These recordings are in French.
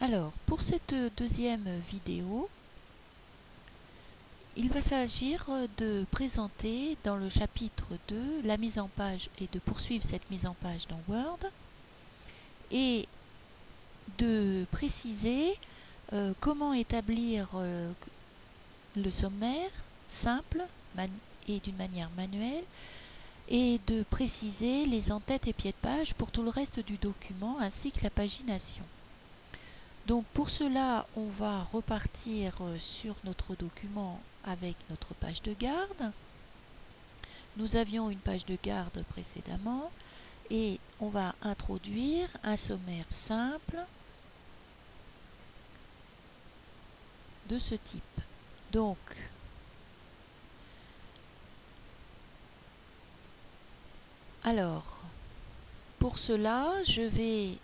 Alors, pour cette deuxième vidéo, il va s'agir de présenter dans le chapitre 2 la mise en page et de poursuivre cette mise en page dans Word et de préciser comment établir le sommaire simple et d'une manière manuelle et de préciser les en-têtes et pieds de page pour tout le reste du document ainsi que la pagination. Donc pour cela, on va repartir sur notre document avec notre page de garde. Nous avions une page de garde précédemment et on va introduire un sommaire simple de ce type. Donc, alors, pour cela, je vais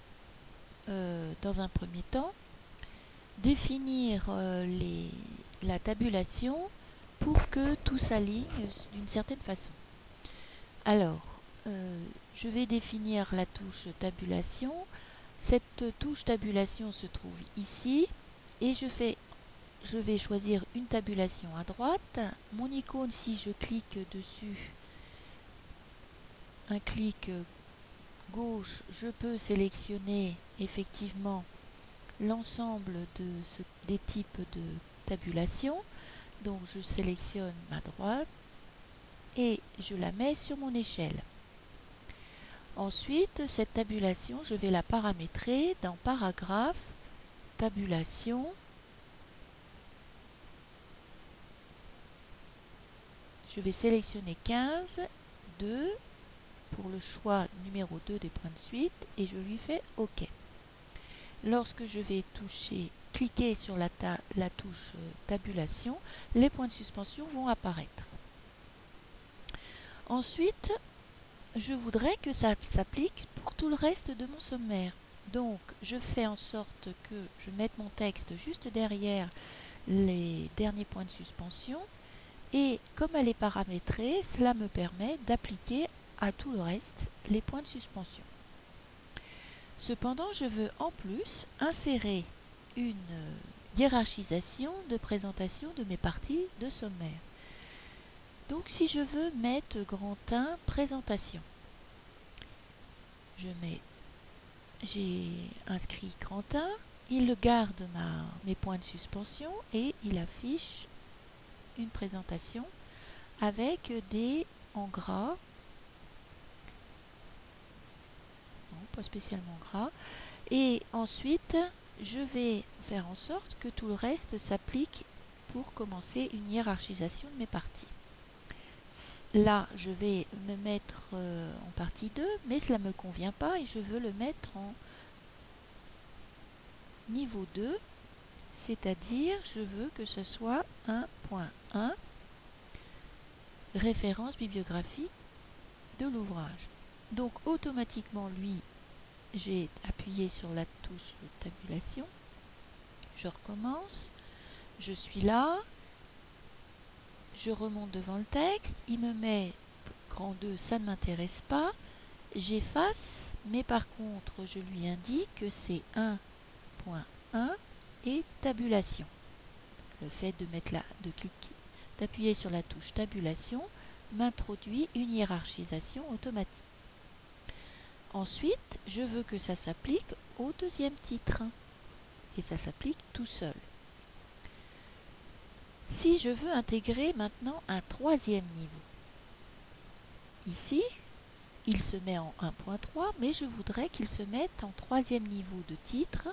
dans un premier temps définir la tabulation pour que tout s'aligne d'une certaine façon. Alors, je vais définir la touche tabulation. Cette touche tabulation se trouve ici et je vais choisir une tabulation à droite. Mon icône, si je clique dessus, un clic gauche, je peux sélectionner effectivement l'ensemble des types de tabulation. Donc je sélectionne ma droite et je la mets sur mon échelle. Ensuite, cette tabulation, je vais la paramétrer dans paragraphe, tabulation. Je vais sélectionner 15, 2 pour le choix numéro 2 des points de suite et je lui fais OK. Lorsque je vais cliquer sur la touche tabulation, les points de suspension vont apparaître. Ensuite, je voudrais que ça s'applique pour tout le reste de mon sommaire. Donc, je fais en sorte que je mette mon texte juste derrière les derniers points de suspension. Et comme elle est paramétrée, cela me permet d'appliquer à tout le reste les points de suspension. Cependant, je veux en plus insérer une hiérarchisation de présentation de mes parties de sommaire. Donc, si je veux mettre grand 1 présentation, j'ai inscrit grand 1, il garde mes points de suspension et il affiche une présentation avec des en gras, non, pas spécialement gras, et ensuite je vais faire en sorte que tout le reste s'applique pour commencer une hiérarchisation de mes parties. Là, je vais me mettre en partie 2, mais cela ne me convient pas et je veux le mettre en niveau 2, c'est-à-dire je veux que ce soit 1.1, référence bibliographique de l'ouvrage. Donc automatiquement, lui, j'ai appuyé sur la touche de tabulation, je recommence, je suis là, je remonte devant le texte, il me met grand 2, ça ne m'intéresse pas, j'efface, mais par contre je lui indique que c'est 1.1 et tabulation. Le fait de d'appuyer sur la touche tabulation m'introduit une hiérarchisation automatique. Ensuite, je veux que ça s'applique au deuxième titre et ça s'applique tout seul. Si je veux intégrer maintenant un troisième niveau, ici, il se met en 1.3, mais je voudrais qu'il se mette en troisième niveau de titre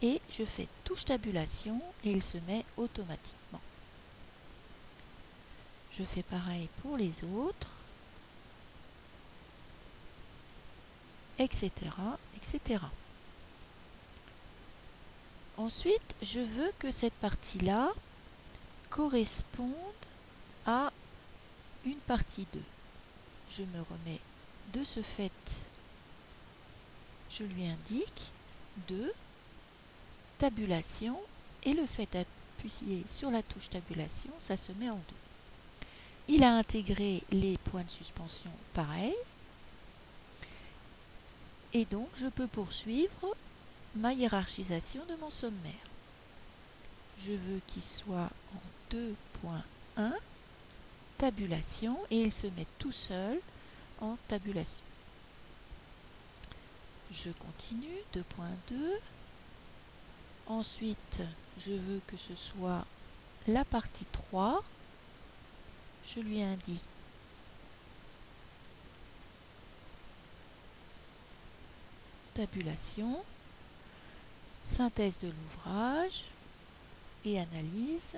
et je fais touche tabulation et il se met automatiquement. Je fais pareil pour les autres, etc., etc. Ensuite, je veux que cette partie-là corresponde à une partie 2. Je me remets de ce fait, je lui indique 2, tabulation, et le fait d'appuyer sur la touche tabulation, ça se met en 2. Il a intégré les points de suspension pareil, et donc je peux poursuivre ma hiérarchisation de mon sommaire. Je veux qu'il soit en 2.1, tabulation, et il se met tout seul en tabulation. Je continue, 2.2. Ensuite, je veux que ce soit la partie 3. Je lui indique tabulation, synthèse de l'ouvrage et analyse.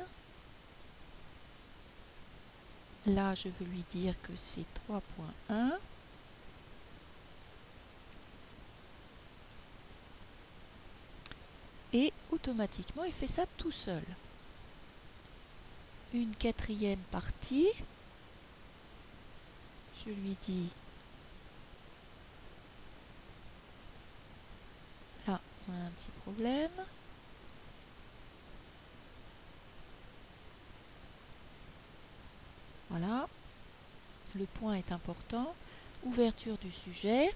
Là, je veux lui dire que c'est 3.1. Et automatiquement, il fait ça tout seul. Une quatrième partie, je lui dis, là, on a un petit problème. Voilà, le point est important. Ouverture du sujet.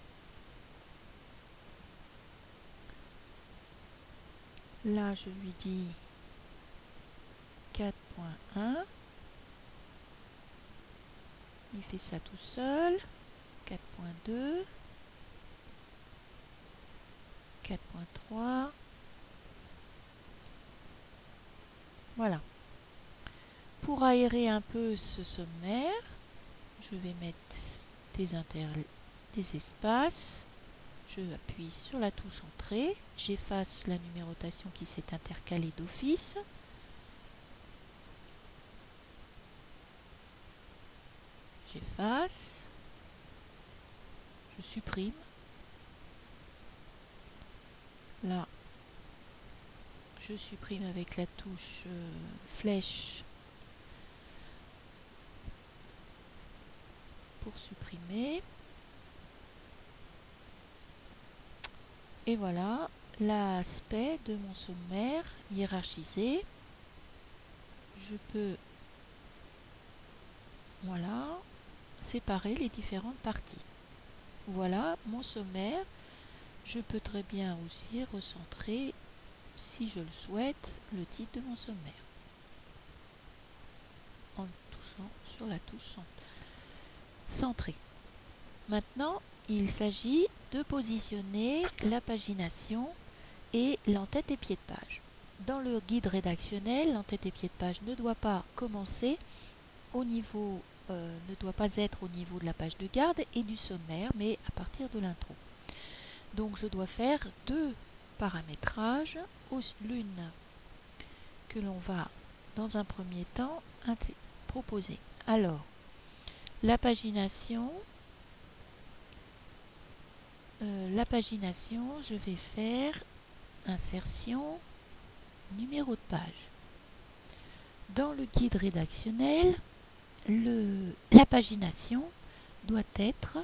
Là, je lui dis 4.1. Il fait ça tout seul. 4.2. 4.3. Voilà. Pour aérer un peu ce sommaire, je vais mettre des espaces. Je appuie sur la touche Entrée. J'efface la numérotation qui s'est intercalée d'office. J'efface. Je supprime. Là, je supprime avec la touche flèche pour supprimer. Et voilà l'aspect de mon sommaire hiérarchisé. Je peux, voilà, séparer les différentes parties. Voilà mon sommaire. Je peux très bien aussi recentrer, si je le souhaite, le titre de mon sommaire en touchant sur la touche centrer. Maintenant, il s'agit de positionner la pagination et l'entête et pied de page. Dans le guide rédactionnel, l'entête et pied de page ne doit pas commencer au niveau, ne doit pas être au niveau de la page de garde et du sommaire, mais à partir de l'intro. Donc je dois faire deux paramétrages, l'une que l'on va dans un premier temps proposer. Alors, la pagination, je vais faire insertion, numéro de page. Dans le guide rédactionnel, la pagination doit être,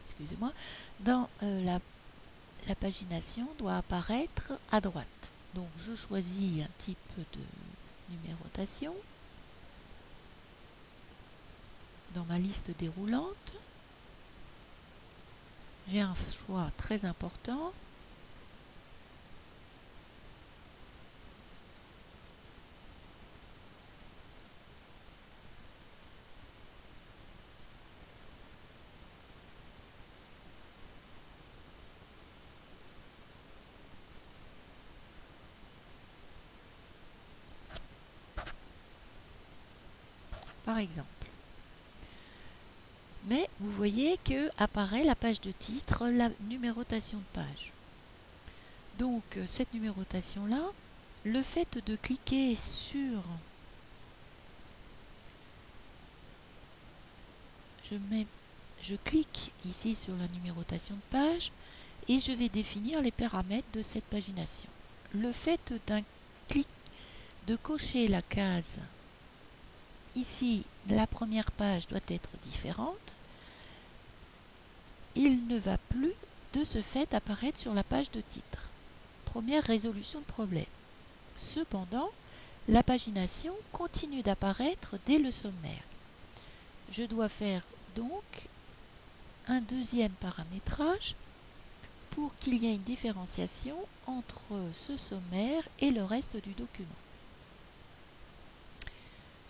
excusez-moi, dans la pagination doit apparaître à droite. Donc je choisis un type de numérotation dans ma liste déroulante. J'ai un choix très important. Par exemple. Mais vous voyez que apparaît la page de titre, la numérotation de page. Donc cette numérotation là, le fait de cliquer sur, je clique ici sur la numérotation de page et je vais définir les paramètres de cette pagination. Le fait d'un clic de cocher la case ici, la première page doit être différente, il ne va plus de ce fait apparaître sur la page de titre. Première résolution de problème. Cependant, la pagination continue d'apparaître dès le sommaire. Je dois faire donc un deuxième paramétrage pour qu'il y ait une différenciation entre ce sommaire et le reste du document.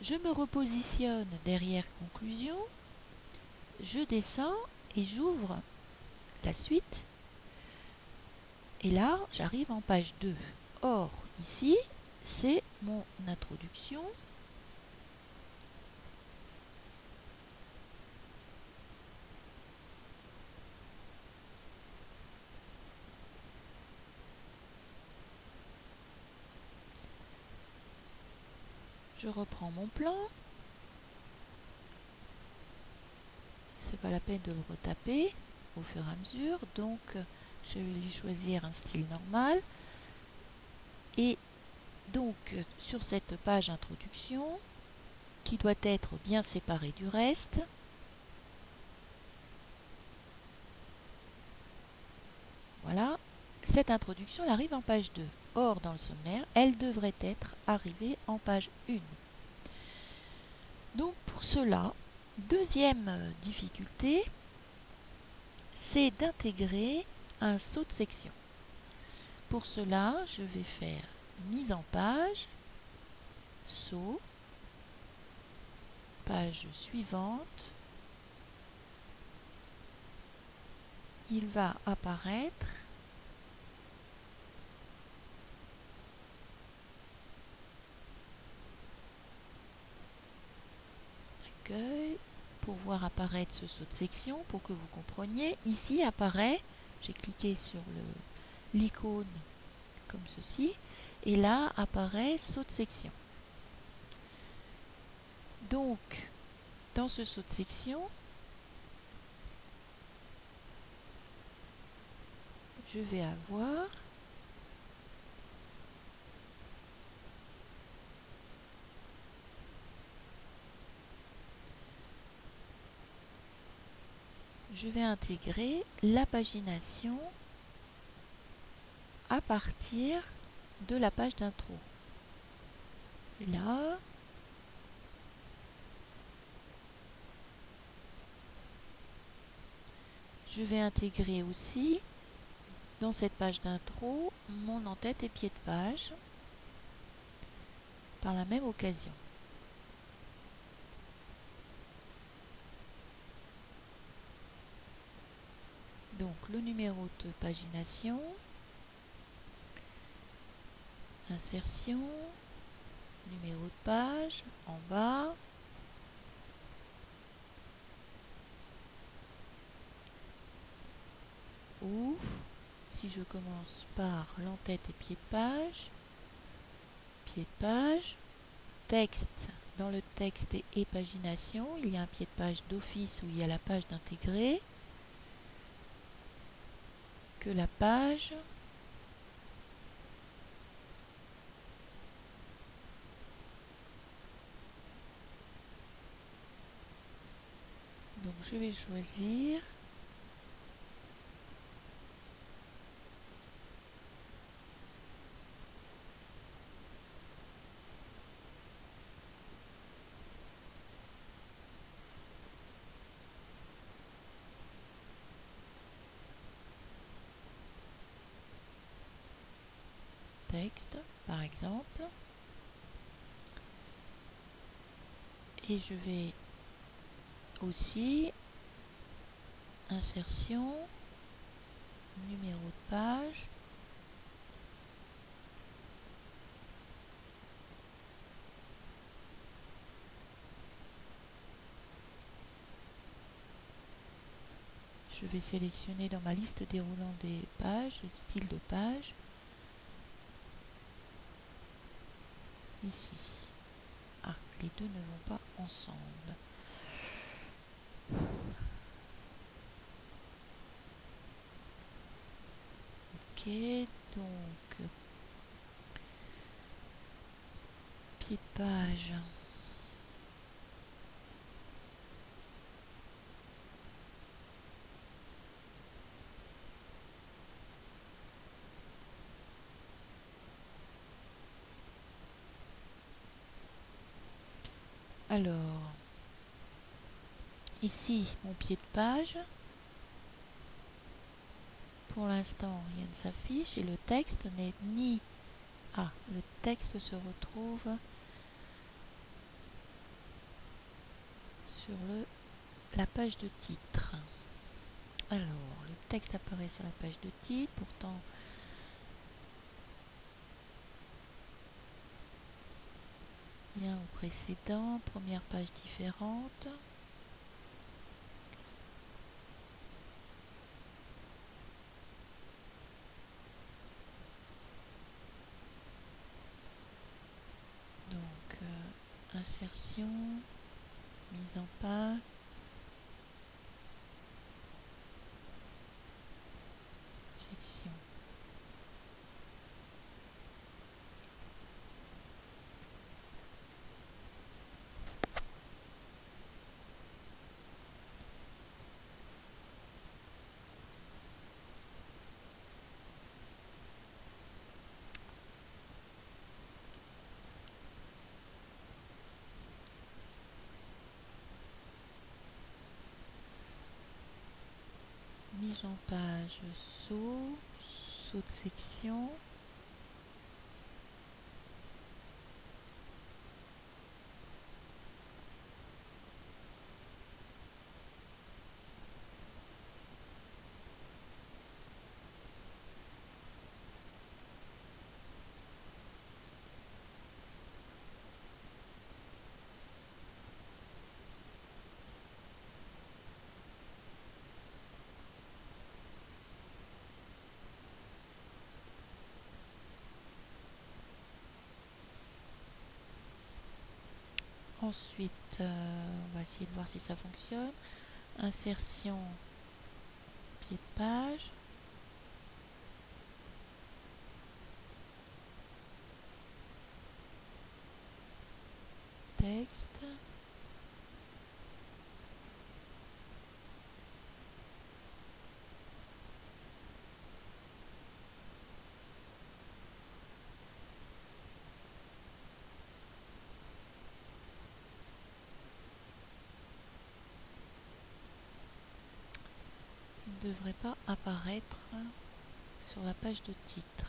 Je me repositionne derrière conclusion, je descends et j'ouvre la suite. Et là, j'arrive en page 2. Or, ici, c'est mon introduction. Je reprends mon plan. C'est pas la peine de le retaper au fur et à mesure. Donc, je vais lui choisir un style normal. Et donc, sur cette page introduction, qui doit être bien séparée du reste, voilà, cette introduction elle arrive en page 2. Or, dans le sommaire, elle devrait être arrivée en page 1. Donc, pour cela, deuxième difficulté, c'est d'intégrer un saut de section. Pour cela, je vais faire mise en page, saut, page suivante. Il va apparaître accueil. Pour voir apparaître ce saut de section, pour que vous compreniez, ici apparaît, j'ai cliqué sur l'icône comme ceci, et là apparaît saut de section. Donc, dans ce saut de section, je vais avoir je vais intégrer la pagination à partir de la page d'intro. Là, je vais intégrer aussi dans cette page d'intro mon en-tête et pied de page par la même occasion. Donc le numéro de pagination, insertion, numéro de page en bas, ou si je commence par l'en-tête et pied de page, texte, dans le texte et pagination, il y a un pied de page d'office où il y a la page d'intégrer, que la page donc je vais choisir texte par exemple, et je vais aussi insertion, numéro de page, je vais sélectionner dans ma liste déroulant des pages, le style de page, ici. Ah, les deux ne vont pas ensemble. Ok, donc pied de page. Alors, ici, mon pied de page. pour l'instant rien ne s'affiche et le texte n'est ni... Ah, le texte se retrouve sur la page de titre. Alors, le texte apparaît sur la page de titre, pourtant lien au précédent, première page différente. Donc, insertion, mise en page, section. Mise en page, saut de section. Ensuite, on va essayer de voir si ça fonctionne. Insertion, pied de page. Texte. Il ne devrait pas apparaître sur la page de titre.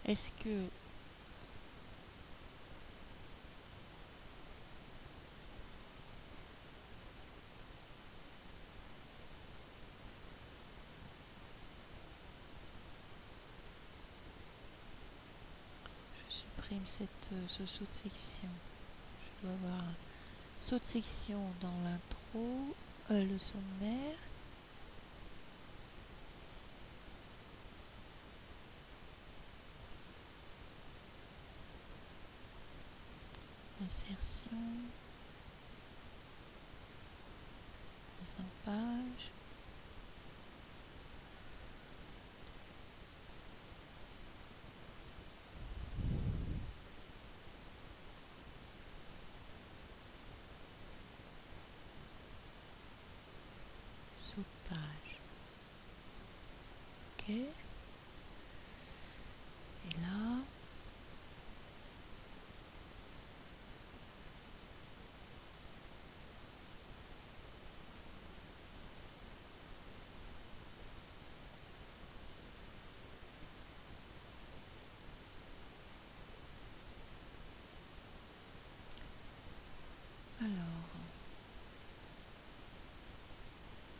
Est-ce que je supprime ce saut de section? Je dois avoir un saut de section dans l'intro, le sommaire. Insertion, mise en page, saut de page. Ok. Et là,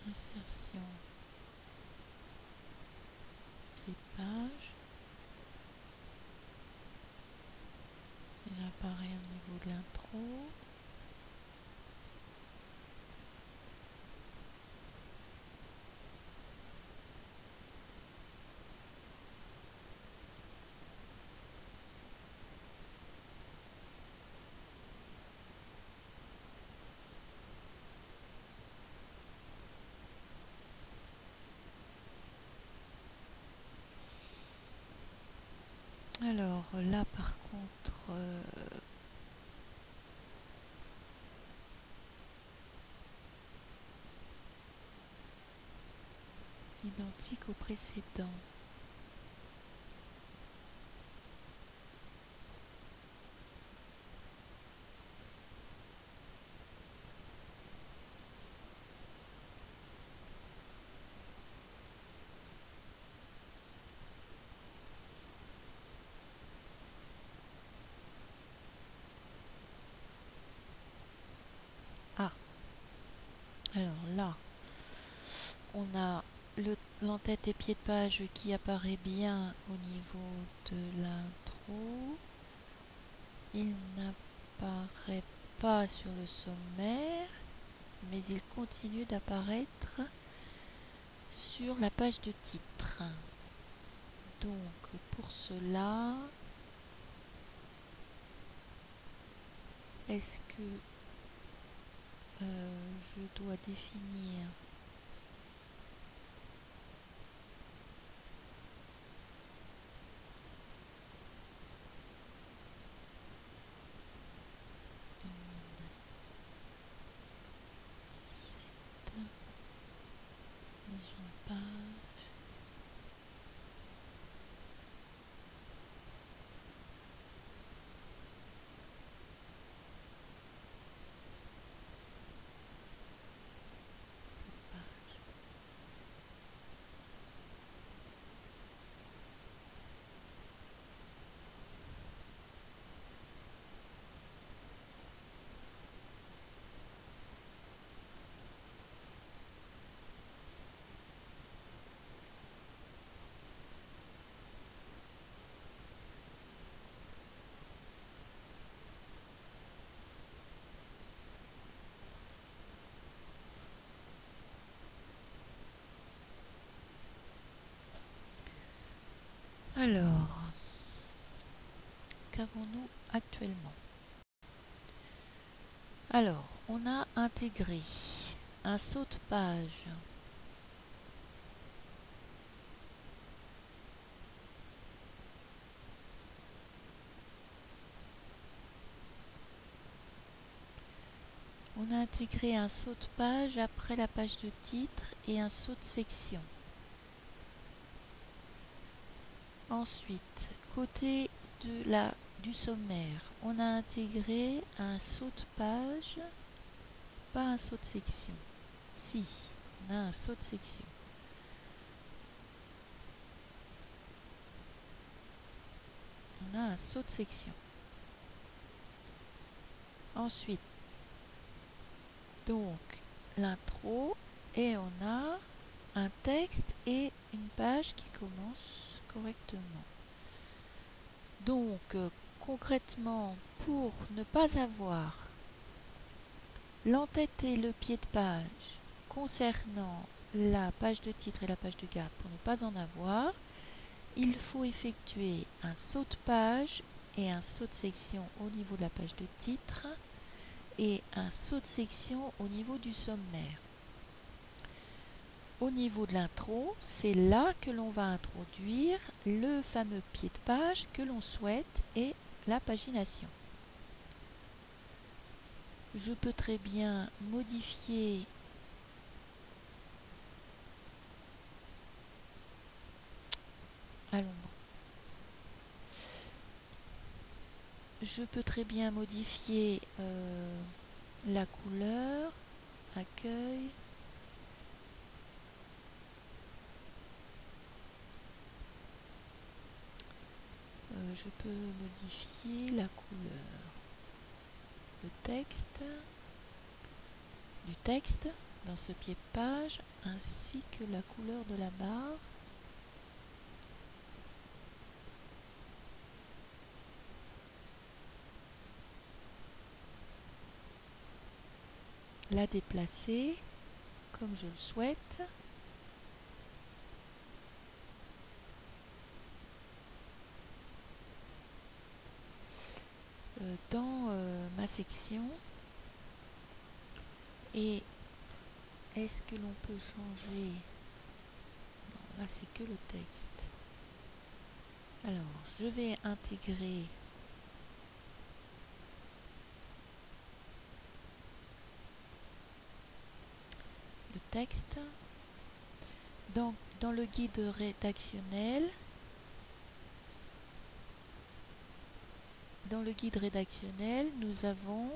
insertion, pied de page. Il apparaît au niveau de l'intro. identique au précédent. Ah, alors là, on a l'entête et pied de page qui apparaît bien au niveau de l'intro. Il n'apparaît pas sur le sommaire, mais il continue d'apparaître sur la page de titre. Donc pour cela, est-ce que je dois définir mise en page. Alors, qu'avons-nous actuellement? Alors, on a intégré un saut de page. On a intégré un saut de page après la page de titre et un saut de section. Ensuite, côté du sommaire, on a intégré un saut de page, pas un saut de section. Si, on a un saut de section. On a un saut de section. Ensuite, donc, l'intro, et on a un texte et une page qui commence correctement. Donc, concrètement, pour ne pas avoir l'entête et le pied de page concernant la page de titre et la page de garde, pour ne pas en avoir, il faut effectuer un saut de page et un saut de section au niveau de la page de titre et un saut de section au niveau du sommaire. Au niveau de l'intro, c'est là que l'on va introduire le fameux pied de page que l'on souhaite et la pagination. Je peux très bien modifier la couleur, accueil. Je peux modifier la couleur, le texte, du texte dans ce pied de page ainsi que la couleur de la barre. La déplacer comme je le souhaite. Dans ma section. Et est-ce que l'on peut changer? Non, là c'est que le texte. Alors, je vais intégrer le texte. Donc, dans le guide rédactionnel, nous avons,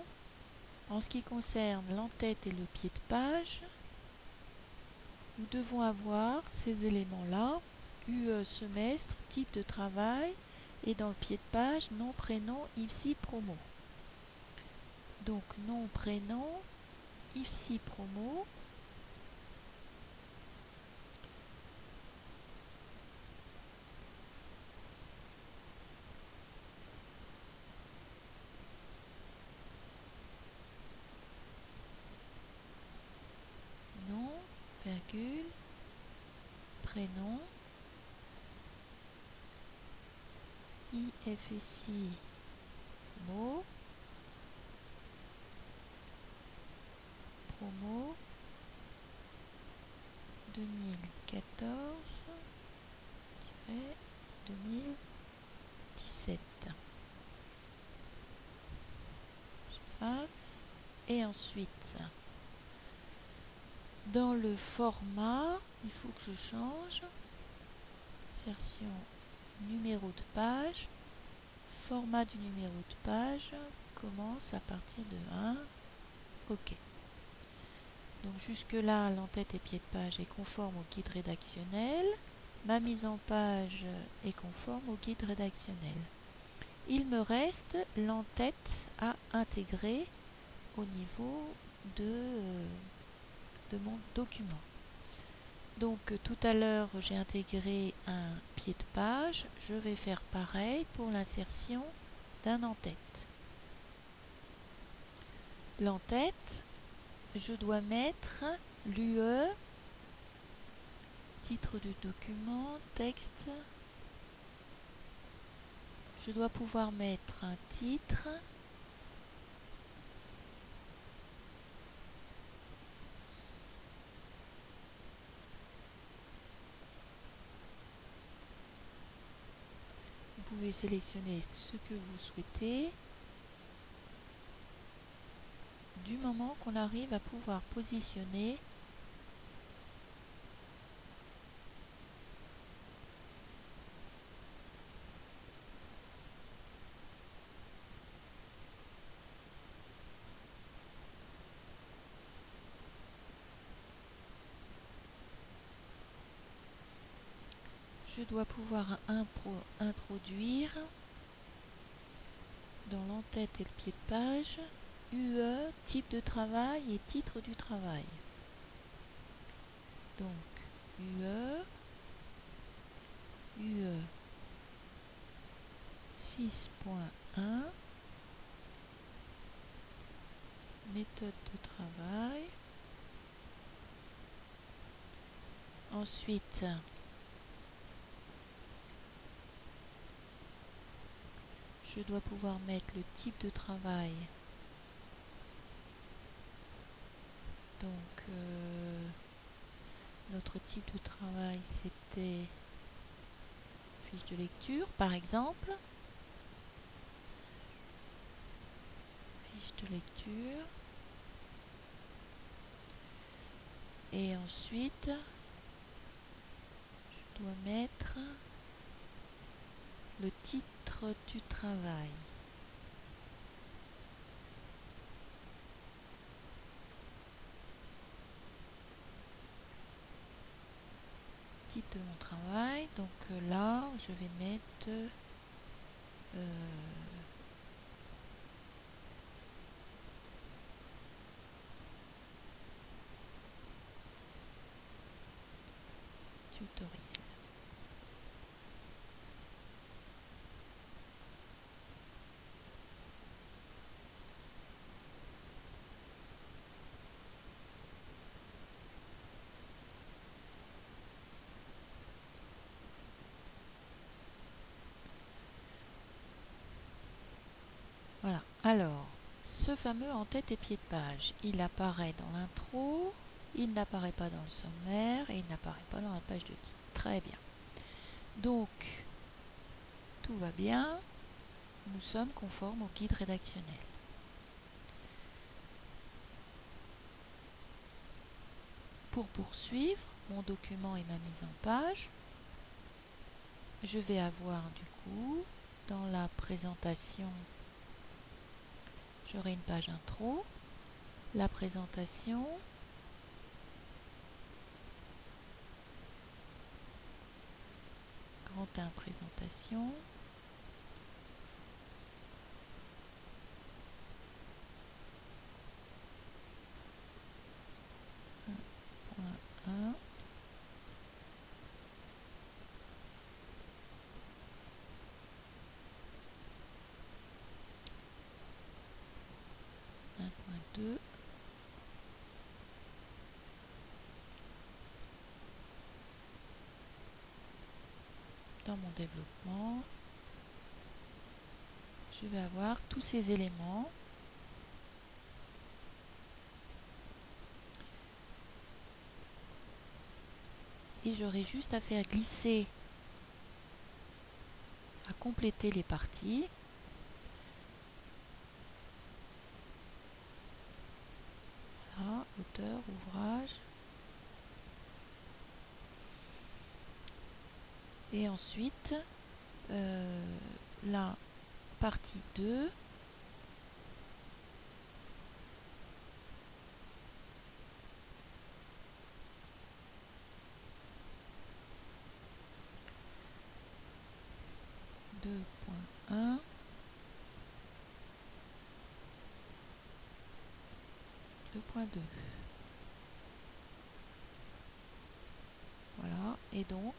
en ce qui concerne l'entête et le pied de page, nous devons avoir ces éléments-là, UE semestre, type de travail, et dans le pied de page, nom, prénom, IFSI, promo. Donc nom, prénom, IFSI, promo. Nom, virgule, prénom, IFSI, mot, promo 2014-2017. J'efface. Et ensuite, dans le format, il faut que je change. Insertion numéro de page. Format du numéro de page commence à partir de 1. OK. Donc jusque là, l'entête et pied de page est conforme au guide rédactionnel. Ma mise en page est conforme au guide rédactionnel. Il me reste l'entête à intégrer au niveau de mon document. Donc tout à l'heure, j'ai intégré un pied de page. Je vais faire pareil pour l'insertion d'un en-tête. L'en-tête, je dois mettre l'UE, titre du document, texte. Je dois pouvoir mettre un titre. Vous pouvez sélectionner ce que vous souhaitez. Du moment qu'on arrive à pouvoir positionner je dois pouvoir introduire dans l'en-tête et le pied de page UE, type de travail et titre du travail. Donc UE 6.1 méthode de travail. Ensuite, je dois pouvoir mettre le type de travail. Donc, notre type de travail, c'était fiche de lecture, par exemple. Fiche de lecture. Et ensuite, je dois mettre le titre du travail. Titre de mon travail. Donc là, je vais mettre tutoriel. Voilà. Alors, ce fameux en-tête et pied de page, il apparaît dans l'intro, il n'apparaît pas dans le sommaire et il n'apparaît pas dans la page de titre. Très bien. Donc, tout va bien. Nous sommes conformes au guide rédactionnel. pour poursuivre mon document et ma mise en page, je vais avoir du coup, dans la présentation, j'aurai une page intro, la présentation, grand 1 présentation, point 1, point 2, dans mon développement, je vais avoir tous ces éléments et j'aurai juste à faire glisser, à compléter les parties. Voilà, auteur, ouvrage. Et ensuite, la partie 2, deux point un, deux point deux. Voilà, et donc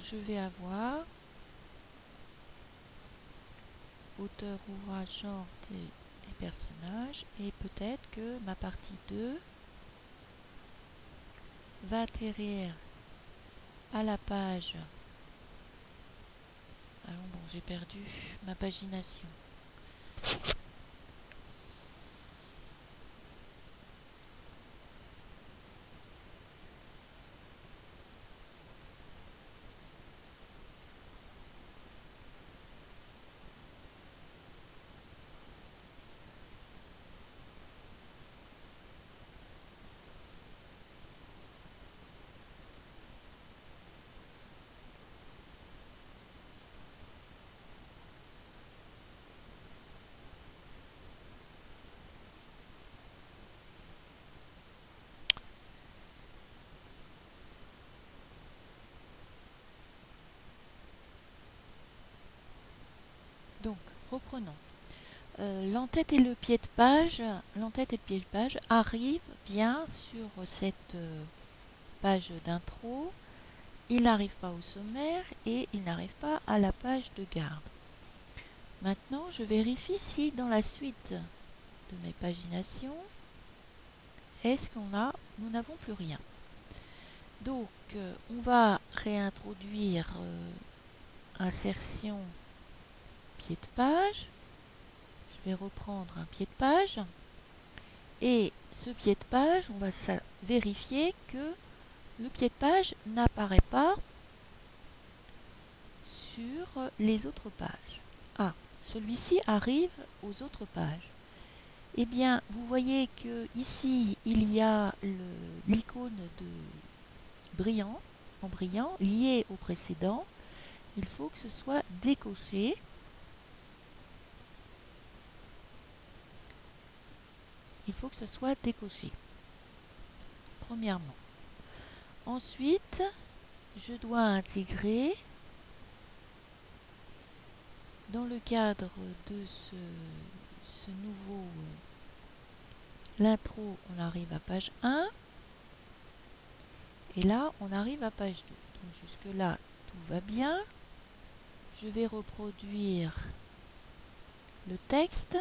je vais avoir auteur, ouvrage, genre des personnages, et peut-être que ma partie 2 va atterrir à la page. Alors bon, j'ai perdu ma pagination. Donc, reprenons. L'entête et le pied de page, arrivent bien sur cette page d'intro. Il n'arrive pas au sommaire et il n'arrive pas à la page de garde. Maintenant, je vérifie si dans la suite de mes paginations, nous n'avons plus rien. Donc, on va réintroduire insertion pied de page. Je vais reprendre un pied de page. Et ce pied de page, on va vérifier que le pied de page n'apparaît pas sur les autres pages. Ah, celui-ci arrive aux autres pages. Eh bien, vous voyez que ici, il y a l'icône de brillant, en brillant, lié au précédent. Il faut que ce soit décoché. Il faut que ce soit décoché, premièrement. Ensuite, je dois intégrer, dans le cadre de ce nouveau, l'intro, on arrive à page 1, et là, on arrive à page 2. Donc jusque là, tout va bien. Je vais reproduire le texte.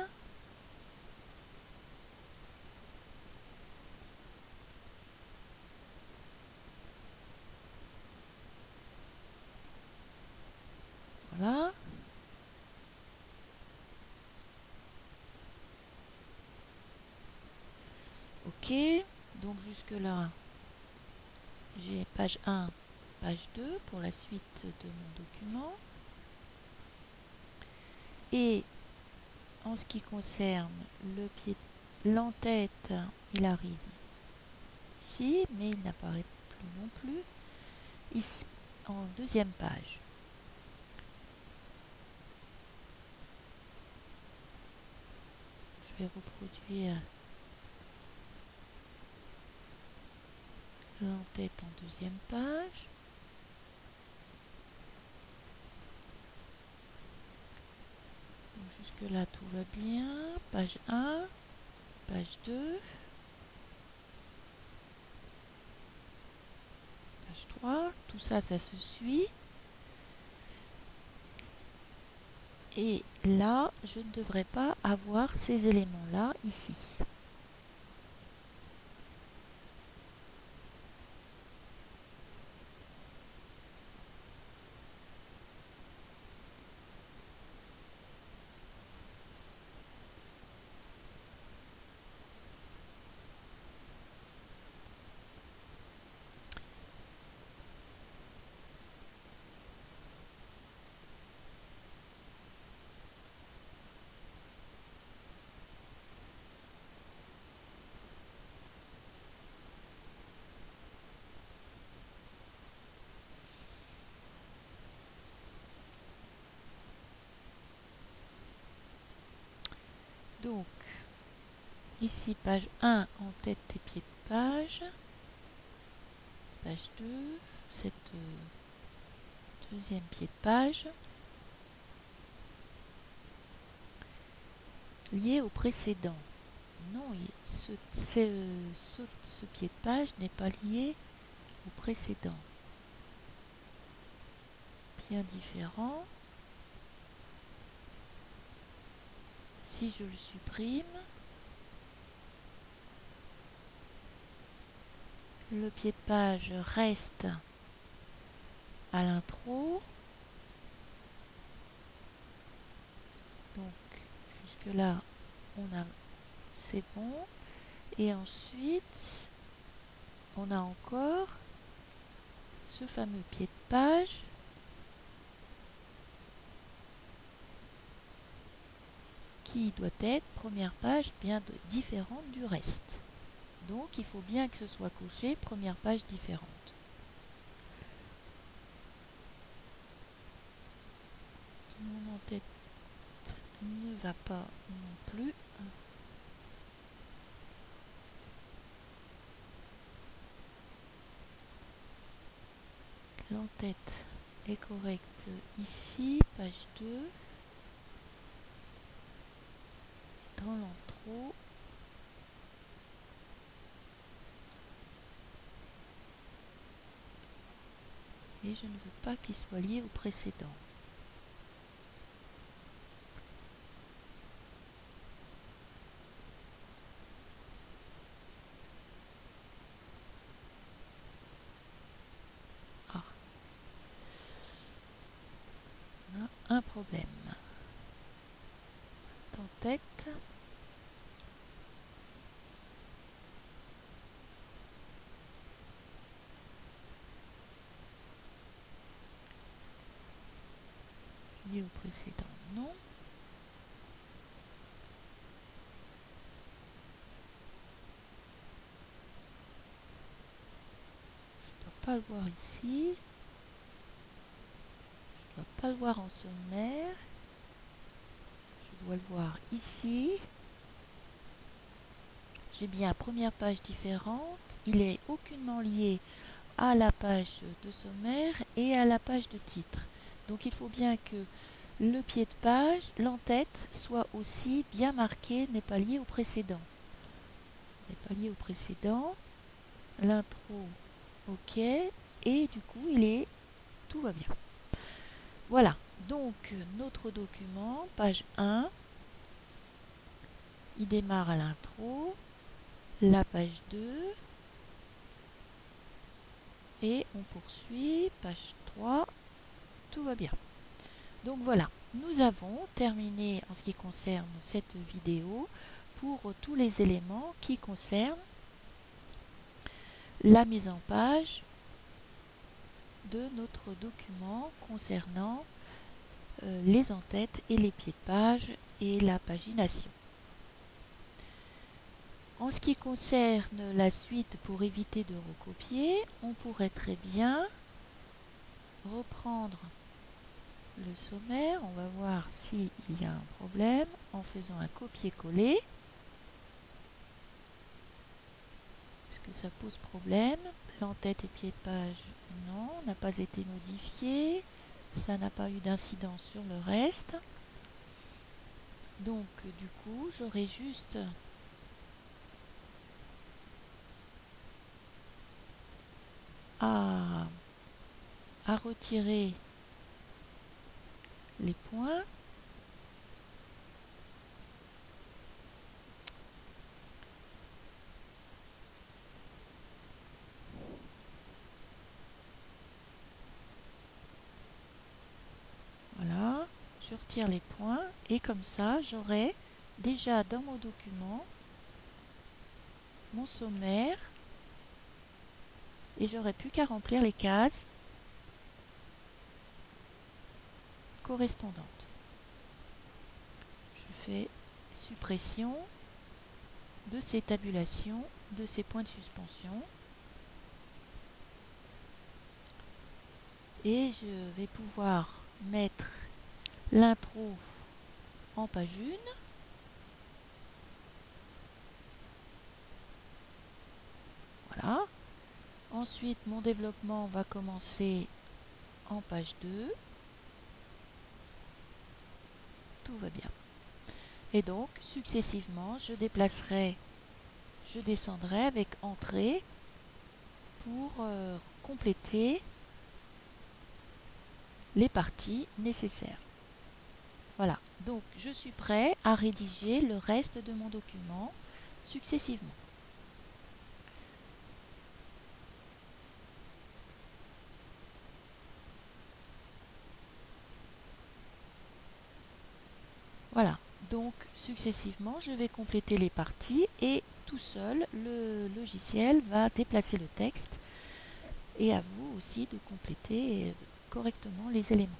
Voilà. Ok, donc jusque là, j'ai page 1, page 2 pour la suite de mon document. Et en ce qui concerne l'entête, il arrive ici, mais il n'apparaît plus non plus ici, en deuxième page. Je vais reproduire l'entête en deuxième page. Jusque là tout va bien. Page 1, page 2, page 3, tout ça, ça se suit. Et là, je ne devrais pas avoir ces éléments-là ici. Donc, ici, page 1, en tête et pied de page. Page 2, cette deuxième pied de page. Lié au précédent. Non, ce pied de page n'est pas lié au précédent. Bien différent. Si je le supprime, le pied de page reste à l'intro. Donc jusque là, c'est bon. Et ensuite, on a encore ce fameux pied de page qui doit être première page bien différente du reste. Donc il faut bien que ce soit coché première page différente. Mon en-tête ne va pas non plus. L'entête est correcte ici, page 2. Dans l'intro. Et je ne veux pas qu'il soit lié au précédent. Ah. On a un problème. En tête. Lié au précédent, non. Je ne dois pas le voir ici. Je ne dois pas le voir en sommaire. Je dois le voir ici. J'ai bien première page différente. Il est aucunement lié à la page de sommaire et à la page de titre. Donc il faut bien que le pied de page, l'entête, soit aussi bien marqué, n'est pas lié au précédent. N'est pas lié au précédent. L'intro, ok. Et du coup, tout va bien. Voilà. Donc, notre document, page 1, il démarre à l'intro, la page 2, et on poursuit, page 3, tout va bien. Donc voilà, nous avons terminé en ce qui concerne cette vidéo pour tous les éléments qui concernent la mise en page de notre document concernant les en-têtes et les pieds de page et la pagination. En ce qui concerne la suite, pour éviter de recopier, on pourrait très bien reprendre le sommaire. On va voir s'il y a un problème en faisant un copier-coller. Est-ce que ça pose problème? Plan, tête et pied de page, non, n'a pas été modifié. Ça n'a pas eu d'incidence sur le reste. Donc, du coup, j'aurai juste à retirer les points. Voilà, je retire les points et comme ça, j'aurai déjà dans mon document mon sommaire et j'aurai plus qu'à remplir les cases correspondantes. Je fais suppression de ces tabulations, de ces points de suspension. Et je vais pouvoir mettre l'intro en page 1. Voilà. Ensuite, mon développement va commencer en page 2. Tout va bien. Et donc, successivement, je descendrai avec entrée pour compléter les parties nécessaires. Voilà, donc je suis prêt à rédiger le reste de mon document successivement. Voilà, donc successivement, je vais compléter les parties et tout seul, le logiciel va déplacer le texte et à vous aussi de compléter correctement les éléments.